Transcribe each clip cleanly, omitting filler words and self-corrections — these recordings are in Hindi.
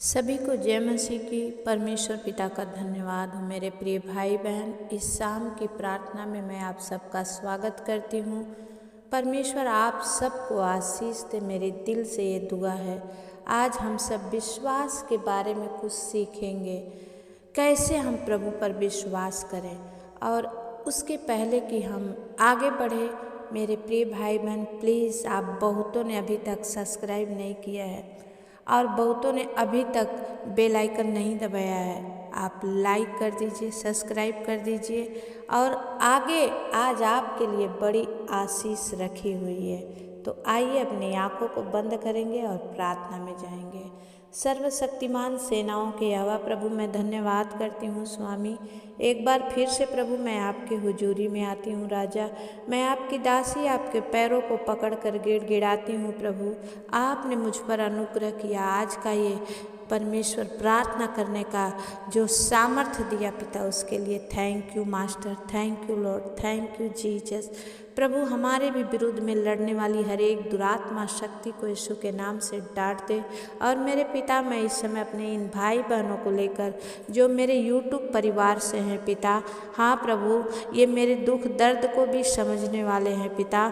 सभी को जय मसीह की। परमेश्वर पिता का धन्यवाद हो। मेरे प्रिय भाई बहन, इस शाम की प्रार्थना में मैं आप सबका स्वागत करती हूँ। परमेश्वर आप सबको आशीष दे, मेरे दिल से ये दुआ है। आज हम सब विश्वास के बारे में कुछ सीखेंगे, कैसे हम प्रभु पर विश्वास करें। और उसके पहले कि हम आगे बढ़े, मेरे प्रिय भाई बहन, प्लीज़ आप बहुतों ने अभी तक सब्सक्राइब नहीं किया है और बहुतों ने अभी तक बेल आइकन नहीं दबाया है। आप लाइक कर दीजिए, सब्सक्राइब कर दीजिए। और आगे आज आपके लिए बड़ी आशीष रखी हुई है। तो आइए अपनी आंखों को बंद करेंगे और प्रार्थना में जाएंगे। सर्वशक्तिमान सेनाओं के यहोवा प्रभु, मैं धन्यवाद करती हूँ स्वामी। एक बार फिर से प्रभु मैं आपके हुजूरी में आती हूँ राजा। मैं आपकी दासी आपके पैरों को पकड़कर गिड़गिड़ाती हूँ प्रभु। आपने मुझ पर अनुग्रह किया। आज का ये परमेश्वर प्रार्थना करने का जो सामर्थ्य दिया पिता, उसके लिए thank you master, thank you lord, thank you Jesus. प्रभु हमारे भी विरुद्ध में लड़ने वाली हर एक दुरात्मा शक्ति को यीशु के नाम से डांट दे। और मेरे पिता, मैं इस समय अपने इन भाई बहनों को लेकर जो मेरे यूट्यूब परिवार से हैं पिता, हाँ प्रभु, ये मेरे दुख दर्द को भी समझने वाले हैं पिता।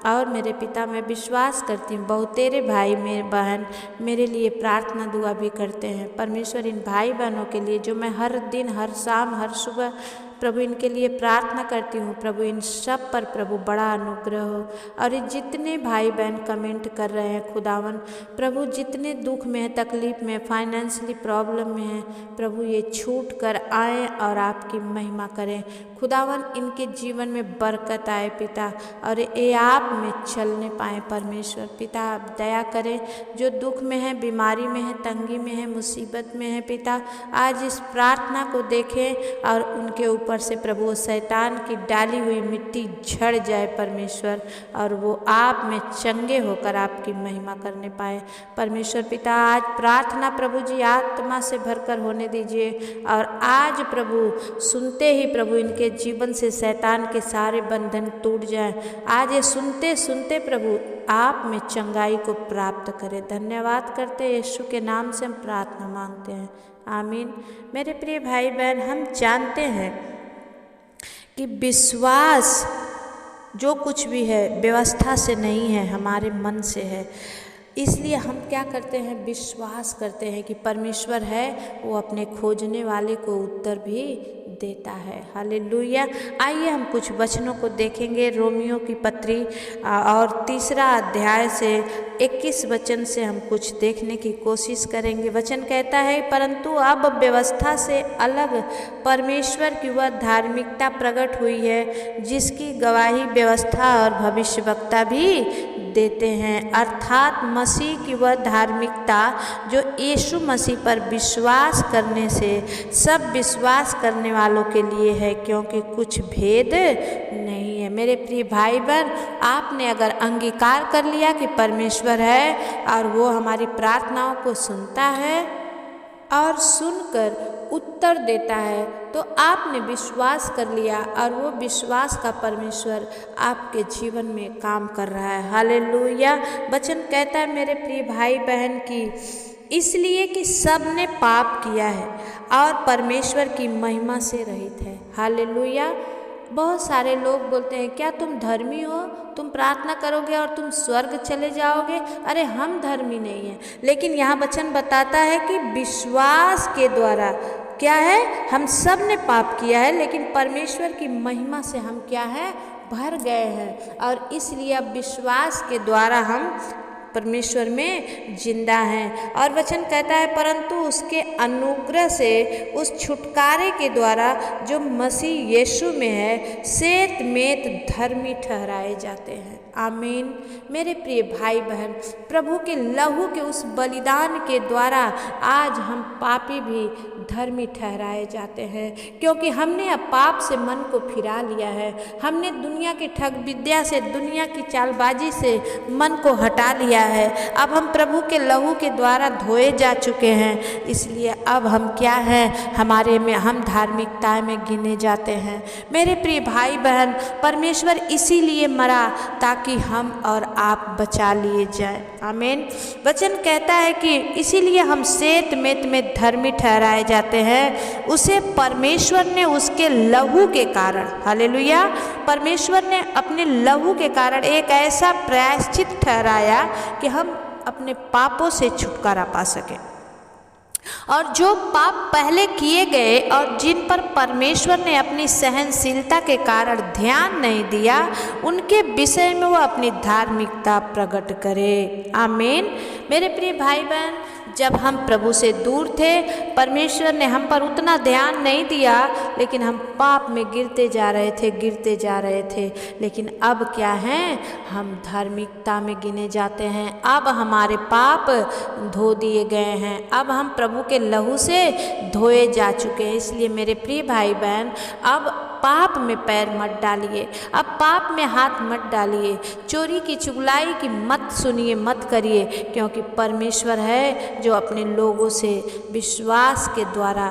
और मेरे पिता, मैं विश्वास करती हूँ बहुतेरे भाई मेरे बहन मेरे लिए प्रार्थना दुआ भी करते हैं। परमेश्वर इन भाई बहनों के लिए जो मैं हर दिन, हर शाम, हर सुबह प्रभु इनके लिए प्रार्थना करती हूँ, प्रभु इन सब पर प्रभु बड़ा अनुग्रह हो। और ये जितने भाई बहन कमेंट कर रहे हैं खुदावन, प्रभु जितने दुख में है, तकलीफ में, फाइनेंशियली प्रॉब्लम में है, प्रभु ये छूट कर आए और आपकी महिमा करें खुदावन। इनके जीवन में बरकत आए पिता, और ये आप में चलने पाए परमेश्वर पिता। आप दया करें, जो दुख में है, बीमारी में है, तंगी में है, मुसीबत में है पिता, आज इस प्रार्थना को देखें और उनके ऊपर से प्रभु शैतान की डाली हुई मिट्टी झड़ जाए परमेश्वर, और वो आप में चंगे होकर आपकी महिमा करने पाए परमेश्वर पिता। आज प्रार्थना प्रभु जी आत्मा से भरकर होने दीजिए, और आज प्रभु सुनते ही प्रभु इनके जीवन से शैतान के सारे बंधन टूट जाएं। आज ये सुनते सुनते प्रभु आप में चंगाई को प्राप्त करें। धन्यवाद करते यीशु के नाम से हम प्रार्थना मांगते हैं, आमीन। मेरे प्रिय भाई बहन, हम जानते हैं कि विश्वास जो कुछ भी है व्यवस्था से नहीं है, हमारे मन से है। इसलिए हम क्या करते हैं, विश्वास करते हैं कि परमेश्वर है, वो अपने खोजने वाले को उत्तर भी देता है। हालेलुया। आइए हम कुछ वचनों को देखेंगे। रोमियो की पत्री और 3 अध्याय से 21 वचन से हम कुछ देखने की कोशिश करेंगे। वचन कहता है, परंतु अब व्यवस्था से अलग परमेश्वर की वह धार्मिकता प्रकट हुई है जिसकी गवाही व्यवस्था और भविष्यवक्ता भी देते हैं, अर्थात मसीह की वह धार्मिकता जो यीशु मसीह पर विश्वास करने से सब विश्वास करने वालों के लिए है, क्योंकि कुछ भेद नहीं है। मेरे प्रिय भाई बहन, आपने अगर अंगीकार कर लिया कि परमेश्वर है और वो हमारी प्रार्थनाओं को सुनता है और सुनकर उत्तर देता है, तो आपने विश्वास कर लिया और वो विश्वास का परमेश्वर आपके जीवन में काम कर रहा है। हालेलुया। वचन कहता है मेरे प्रिय भाई बहन की, इसलिए कि सब ने पाप किया है और परमेश्वर की महिमा से रहित है। हालेलुया। बहुत सारे लोग बोलते हैं, क्या तुम धर्मी हो, तुम प्रार्थना करोगे और तुम स्वर्ग चले जाओगे। अरे हम धर्मी नहीं हैं, लेकिन यहाँ वचन बताता है कि विश्वास के द्वारा क्या है, हम सब ने पाप किया है, लेकिन परमेश्वर की महिमा से हम क्या है, भर गए हैं। और इसलिए अब विश्वास के द्वारा हम परमेश्वर में जिंदा हैं। और वचन कहता है, परंतु उसके अनुग्रह से उस छुटकारे के द्वारा जो मसीह यीशु में है, सेत मेत धर्मी ठहराए जाते हैं। आमीन। मेरे प्रिय भाई बहन, प्रभु के लहू के उस बलिदान के द्वारा आज हम पापी भी धर्मी ठहराए जाते हैं, क्योंकि हमने अब पाप से मन को फिरा लिया है। हमने दुनिया की ठग विद्या से, दुनिया की चालबाजी से मन को हटा लिया है। अब हम प्रभु के लहू के द्वारा धोए जा चुके हैं। इसलिए अब हम क्या हैं, हमारे में हम धार्मिकता में गिने जाते हैं। मेरे प्रिय भाई बहन, परमेश्वर इसीलिए मरा ताकि ताकि हम और आप बचा लिए जाएं। आमीन। वचन कहता है कि इसीलिए हम सेत मेत में धर्मी ठहराए जाते हैं, उसे परमेश्वर ने उसके लहू के कारण, हालेलुया, परमेश्वर ने अपने लहू के कारण एक ऐसा प्रायश्चित ठहराया कि हम अपने पापों से छुटकारा पा सकें। और जो पाप पहले किए गए और जिन पर परमेश्वर ने अपनी सहनशीलता के कारण ध्यान नहीं दिया, उनके विषय में वो अपनी धार्मिकता प्रकट करे। आमीन। मेरे प्रिय भाई बहन, जब हम प्रभु से दूर थे, परमेश्वर ने हम पर उतना ध्यान नहीं दिया, लेकिन हम पाप में गिरते जा रहे थे। लेकिन अब क्या है, हम धार्मिकता में गिने जाते हैं। अब हमारे पाप धो दिए गए हैं, अब हम प्रभु के लहू से धोए जा चुके हैं। इसलिए मेरे प्रिय भाई बहन, अब पाप में पैर मत डालिए, अब पाप में हाथ मत डालिए, चोरी की चुगलाई की मत सुनिए, मत करिए, क्योंकि परमेश्वर है जो अपने लोगों से विश्वास के द्वारा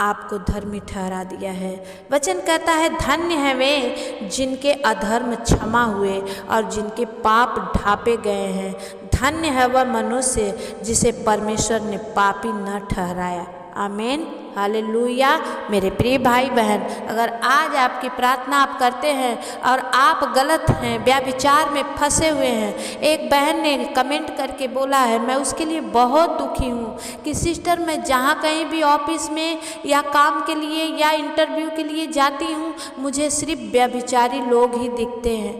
आपको धर्मी ठहरा दिया है। वचन कहता है, धन्य है वे जिनके अधर्म क्षमा हुए और जिनके पाप ढांपे गए हैं। धन्य है वह मनुष्य जिसे परमेश्वर ने पापी न ठहराया। आमीन, हालेलुया। मेरे प्रिय भाई बहन, अगर आज आपकी प्रार्थना आप करते हैं और आप गलत हैं, व्यभिचार में फंसे हुए हैं, एक बहन ने कमेंट करके बोला है, मैं उसके लिए बहुत दुखी हूँ कि सिस्टर, मैं जहाँ कहीं भी ऑफिस में या काम के लिए या इंटरव्यू के लिए जाती हूँ, मुझे सिर्फ व्यभिचारी लोग ही दिखते हैं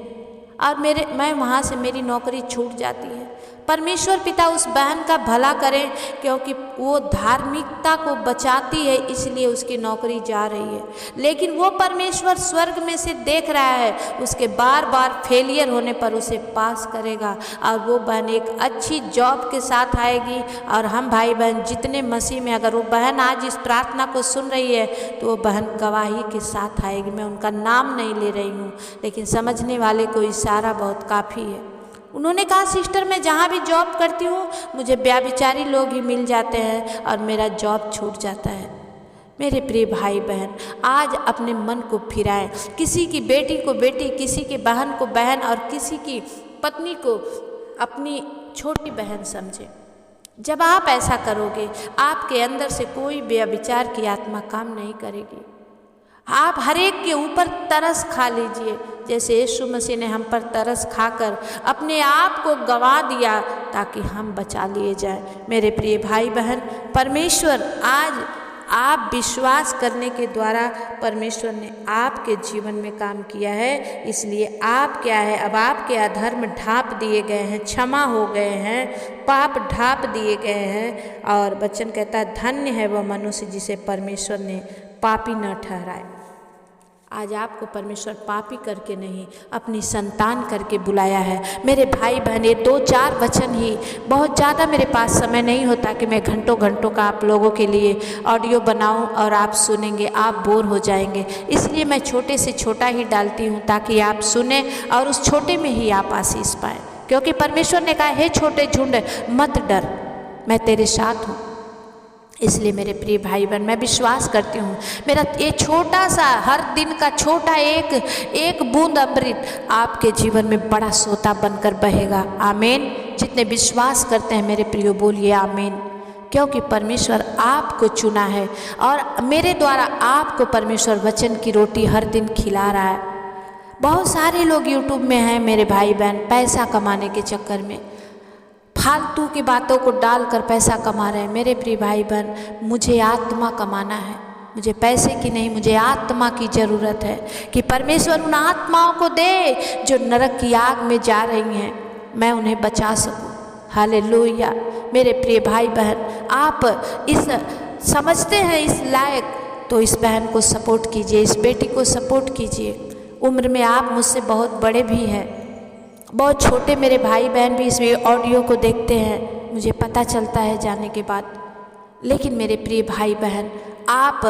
और मैं वहाँ से मेरी नौकरी छूट जाती है। परमेश्वर पिता उस बहन का भला करें, क्योंकि वो धार्मिकता को बचाती है, इसलिए उसकी नौकरी जा रही है। लेकिन वो परमेश्वर स्वर्ग में से देख रहा है, उसके बार बार फेलियर होने पर उसे पास करेगा और वो बहन एक अच्छी जॉब के साथ आएगी। और हम भाई बहन जितने मसीह में, अगर वो बहन आज इस प्रार्थना को सुन रही है तो वो बहन गवाही के साथ आएगी। मैं उनका नाम नहीं ले रही हूँ, लेकिन समझने वाले को इशारा बहुत काफ़ी है। उन्होंने कहा, सिस्टर, मैं जहाँ भी जॉब करती हूँ मुझे व्यभिचारी लोग ही मिल जाते हैं और मेरा जॉब छूट जाता है। मेरे प्रिय भाई बहन, आज अपने मन को फिराएं। किसी की बेटी को बेटी, किसी की बहन को बहन और किसी की पत्नी को अपनी छोटी बहन समझें। जब आप ऐसा करोगे, आपके अंदर से कोई व्यभिचार की आत्मा काम नहीं करेगी। आप हर एक के ऊपर तरस खा लीजिए, जैसे यीशु मसीह ने हम पर तरस खाकर अपने आप को गंवा दिया ताकि हम बचा लिए जाएं। मेरे प्रिय भाई बहन, परमेश्वर आज आप विश्वास करने के द्वारा परमेश्वर ने आपके जीवन में काम किया है। इसलिए आप क्या है, अब आपके अधर्म ढांप दिए गए हैं, क्षमा हो गए हैं, पाप ढांप दिए गए हैं। और वचन कहता है, धन्य है वह मनुष्य जिसे परमेश्वर ने पापी न ठहराए। आज आपको परमेश्वर पापी करके नहीं, अपनी संतान करके बुलाया है। मेरे भाई बहन, ये 2-4 वचन ही, बहुत ज़्यादा मेरे पास समय नहीं होता कि मैं घंटों घंटों का आप लोगों के लिए ऑडियो बनाऊं और आप सुनेंगे, आप बोर हो जाएंगे। इसलिए मैं छोटे से छोटा ही डालती हूँ ताकि आप सुने और उस छोटे में ही आप आशीष पाएँ, क्योंकि परमेश्वर ने कहा, हे छोटे झुंड मत डर, मैं तेरे साथ हूँ। इसलिए मेरे प्रिय भाई बहन, मैं विश्वास करती हूँ मेरा ये छोटा सा हर दिन का छोटा एक बूंद अमृत आपके जीवन में बड़ा सोता बनकर बहेगा। आमीन। जितने विश्वास करते हैं मेरे प्रियो, बोलिए आमीन। क्योंकि परमेश्वर आपको चुना है और मेरे द्वारा आपको परमेश्वर वचन की रोटी हर दिन खिला रहा है। बहुत सारे लोग यूट्यूब में हैं मेरे भाई बहन, पैसा कमाने के चक्कर में फालतू की बातों को डालकर पैसा कमा रहे हैं। मेरे प्रिय भाई बहन, मुझे आत्मा कमाना है, मुझे पैसे की नहीं, मुझे आत्मा की ज़रूरत है कि परमेश्वर उन आत्माओं को दे जो नरक की आग में जा रही हैं, मैं उन्हें बचा सकूं। हालेलुया। मेरे प्रिय भाई बहन, आप इस समझते हैं इस लायक, तो इस बहन को सपोर्ट कीजिए, इस बेटी को सपोर्ट कीजिए। उम्र में आप मुझसे बहुत बड़े भी हैं, बहुत छोटे मेरे भाई बहन भी इस ऑडियो को देखते हैं, मुझे पता चलता है जाने के बाद। लेकिन मेरे प्रिय भाई बहन, आप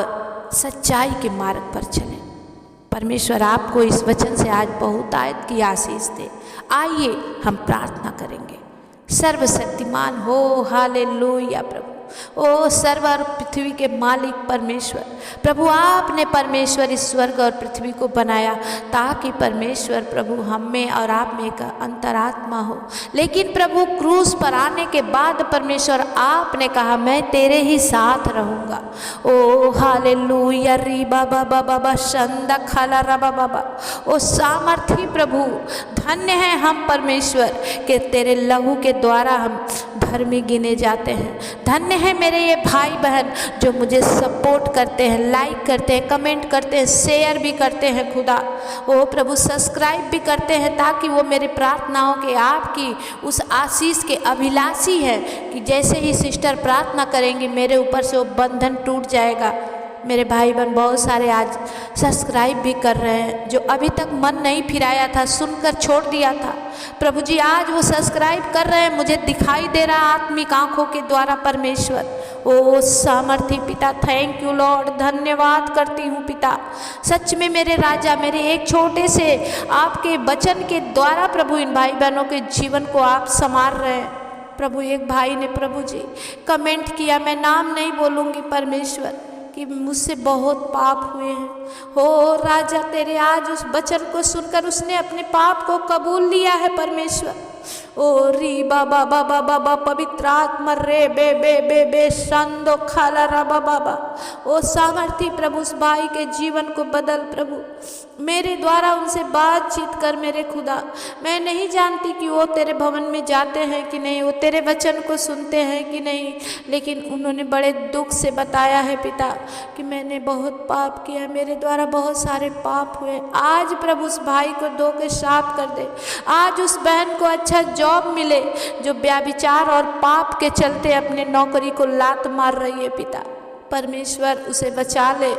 सच्चाई के मार्ग पर चलें। परमेश्वर आपको इस वचन से आज बहुतायत की आशीष दे। आइए हम प्रार्थना करेंगे। सर्वशक्तिमान हो, हालेलुया प्रभु, ओ सर्व और पृथ्वी के मालिक परमेश्वर प्रभु, आपने परमेश्वर इस स्वर्ग और पृथ्वी को बनाया ताकि परमेश्वर प्रभु हम में और आप में का अंतरात्मा हो। लेकिन प्रभु क्रूस पर आने के बाद परमेश्वर आपने कहा मैं तेरे ही साथ रहूँगा। ओ हालेलुया री बाबा बाबा बा शंदा खाला रबा बाबा। ओ सामर्थी प्रभु, धन्य है हम परमेश्वर के तेरे लहू के द्वारा हम धर्मी गिने जाते हैं। धन्य है मेरे ये भाई बहन जो मुझे सपोर्ट करते हैं, लाइक करते हैं, कमेंट करते हैं, शेयर भी करते हैं खुदा। ओ प्रभु सब्सक्राइब भी करते हैं ताकि वो मेरे प्रार्थनाओं के आपकी उस आशीष के अभिलाषी है कि जैसे ही सिस्टर प्रार्थना करेंगी मेरे ऊपर से वो बंधन टूट जाएगा। मेरे भाई बहन बहुत सारे आज सब्सक्राइब भी कर रहे हैं, जो अभी तक मन नहीं फिराया था, सुनकर छोड़ दिया था। प्रभु जी आज वो सब्सक्राइब कर रहे हैं, मुझे दिखाई दे रहा आत्मिक आंखों के द्वारा परमेश्वर। ओ सामर्थी पिता, थैंक यू लॉर्ड, धन्यवाद करती हूँ पिता। सच में मेरे राजा, मेरे एक छोटे से आपके वचन के द्वारा प्रभु इन भाई बहनों के जीवन को आप संवार रहे हैं। प्रभु एक भाई ने प्रभु जी कमेंट किया, मैं नाम नहीं बोलूँगी परमेश्वर, कि मुझसे बहुत पाप हुए हैं। हो राजा तेरे आज उस वचन को सुनकर उसने अपने पाप को कबूल लिया है परमेश्वर। ओ री बाबा बाबा बाबा पवित्र आत्मा रे बे बे बे बे संदो खाला राबा बाबा। ओ सामर्थी प्रभु उस भाई के जीवन को बदल प्रभु, मेरे द्वारा उनसे बातचीत कर मेरे खुदा। मैं नहीं जानती कि वो तेरे भवन में जाते हैं कि नहीं, वो तेरे वचन को सुनते हैं कि नहीं, लेकिन उन्होंने बड़े दुख से बताया है पिता कि मैंने बहुत पाप किया, मेरे द्वारा बहुत सारे पाप हुए। आज प्रभु उस भाई को धो के साफ कर दे। आज उस बहन को अच्छा जॉब मिले जो व्यभिचार और पाप के चलते अपने नौकरी को लात मार रही है पिता। परमेश्वर उसे बचा ले,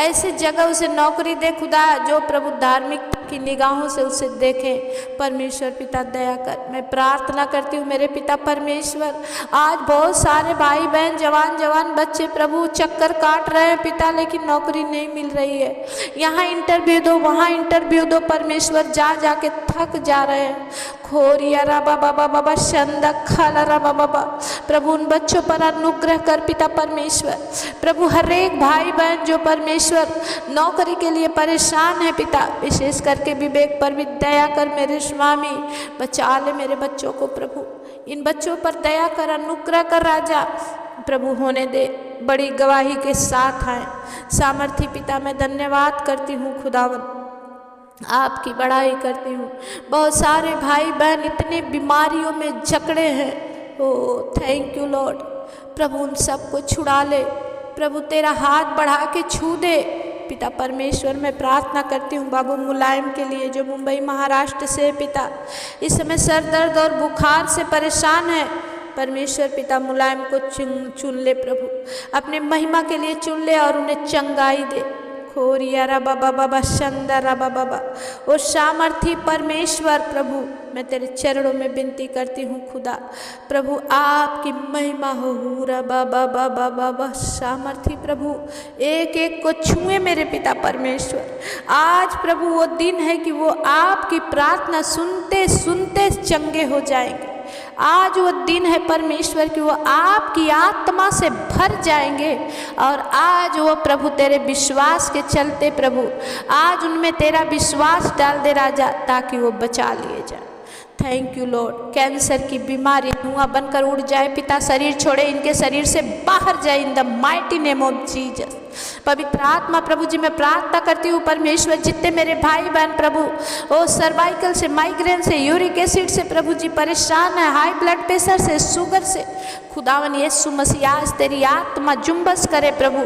ऐसे जगह उसे नौकरी दे खुदा जो प्रभु धार्मिकता की निगाहों से उसे देखे। परमेश्वर पिता दया कर, मैं प्रार्थना करती हूँ मेरे पिता परमेश्वर। आज बहुत सारे भाई बहन जवान जवान बच्चे प्रभु चक्कर काट रहे हैं पिता, लेकिन नौकरी नहीं मिल रही है। यहाँ इंटरव्यू दो, वहाँ इंटरव्यू दो परमेश्वर, जा जाके थक जा रहे हैं। खोरिया राबा बाबा बाबा शंदा खाला राबा बाबा। प्रभु उन बच्चों पर अनुग्रह कर पिता परमेश्वर। प्रभु हर एक भाई बहन जो परमेश्वर नौकरी के लिए परेशान है पिता, विशेष करके विवेक पर भी दया कर मेरे स्वामी। बचा ले मेरे बच्चों को प्रभु, इन बच्चों पर दया कर, अनुग्रह कर राजा। प्रभु होने दे, बड़ी गवाही के साथ आए। सामर्थी पिता मैं धन्यवाद करती हूँ खुदावन, आपकी बड़ाई करती हूँ। बहुत सारे भाई बहन इतने बीमारियों में जकड़े हैं। ओ थैंक यू लॉर्ड। प्रभु उन सबको छुड़ा ले प्रभु, तेरा हाथ बढ़ा के छू दे पिता परमेश्वर। मैं प्रार्थना करती हूँ बाबू मुलायम के लिए जो मुंबई महाराष्ट्र से पिता इस समय सर दर्द और बुखार से परेशान है। परमेश्वर पिता मुलायम को चुन ले प्रभु, अपने महिमा के लिए चुन ले और उन्हें चंगाई दे। खोरिया रबा बाबा बा शंदा रबा बाबा। ओ सामर्थी परमेश्वर प्रभु मैं तेरे चरणों में विनती करती हूँ खुदा, प्रभु आपकी महिमा हो। रबा बाबा बाबा बा सामर्थी प्रभु एक एक को छुए मेरे पिता परमेश्वर। आज प्रभु वो दिन है कि वो आपकी प्रार्थना सुनते सुनते चंगे हो जाएंगे। आज वो दिन है परमेश्वर कि वो आपकी आत्मा से भर जाएंगे और आज वो प्रभु तेरे विश्वास के चलते प्रभु आज उनमें तेरा विश्वास डाल दे राजा, ताकि वो बचा लिए जाए। Thank you Lord. कैंसर की बीमारी धुआं बनकर उड़ जाए पिता, शरीर छोड़े, इनके शरीर से बाहर जाए in the mighty name of Jesus. पवित्र आत्मा प्रभु जी मैं प्रार्थना करती हूँ परमेश्वर, जितने मेरे भाई बहन प्रभु ओ सर्वाइकल से, माइग्रेन से, यूरिक एसिड से प्रभु जी परेशान है, हाई ब्लड प्रेशर से, शुगर से, खुदावन यीशु मसीह आज तेरी आत्मा जुम्बस करे प्रभु,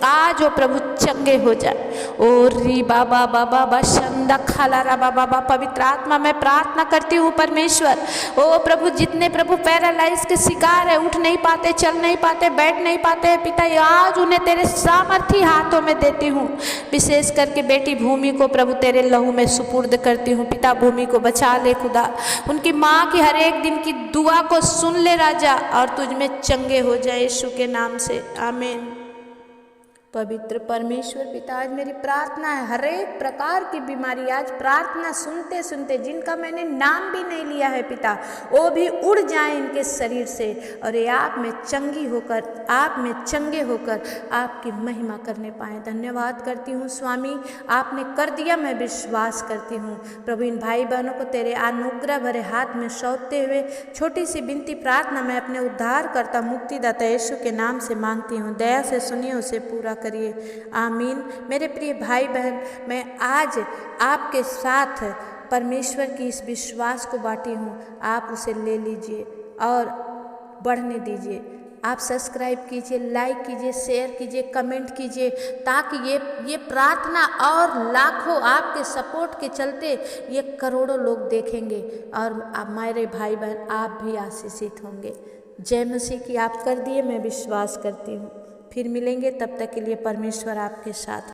आज वो प्रभु चंगे हो जाए। ओ री बाबा बाबा बा शंदा खाला राबा बाबा। पवित्र आत्मा मैं प्रार्थना करती हूँ परमेश्वर, ओ प्रभु जितने प्रभु पैरालाइज के शिकार है, उठ नहीं पाते, चल नहीं पाते, बैठ नहीं पाते पिता, आज उन्हें तेरे सामर्थी हाथों में देती हूँ। विशेष करके बेटी भूमि को प्रभु तेरे लहू में सुपुर्द करती हूँ पिता, भूमि को बचा ले खुदा, उनकी माँ की हर एक दिन की दुआ को सुन ले राजा और तुझ में चंगे हो जाए यीशु के नाम से, आमीन। पवित्र परमेश्वर पिता, आज मेरी प्रार्थना है हर एक प्रकार की बीमारी आज प्रार्थना सुनते सुनते जिनका मैंने नाम भी नहीं लिया है पिता, वो भी उड़ जाए इनके शरीर से और ये आप में चंगी होकर, आप में चंगे होकर आपकी महिमा करने पाए। धन्यवाद करती हूँ स्वामी, आपने कर दिया, मैं विश्वास करती हूँ। प्रभु इन भाई बहनों को तेरे अनुग्रह भरे हाथ में सौंपते हुए छोटी सी विनती प्रार्थना मैं अपने उद्धारकर्ता मुक्तिदाता यीशु के नाम से मांगती हूँ। दया से सुनिए, उसे पूरा करिए, आमीन। मेरे प्रिय भाई बहन, मैं आज आपके साथ परमेश्वर की इस विश्वास को बांटी हूँ, आप उसे ले लीजिए और बढ़ने दीजिए। आप सब्सक्राइब कीजिए, लाइक कीजिए, शेयर कीजिए, कमेंट कीजिए, ताकि ये प्रार्थना और लाखों आपके सपोर्ट के चलते ये करोड़ों लोग देखेंगे और हमारे भाई बहन आप भी आशीषित होंगे। जय मसीह की। आप कर दिए, मैं विश्वास करती हूँ। फिर मिलेंगे, तब तक के लिए परमेश्वर आपके साथ।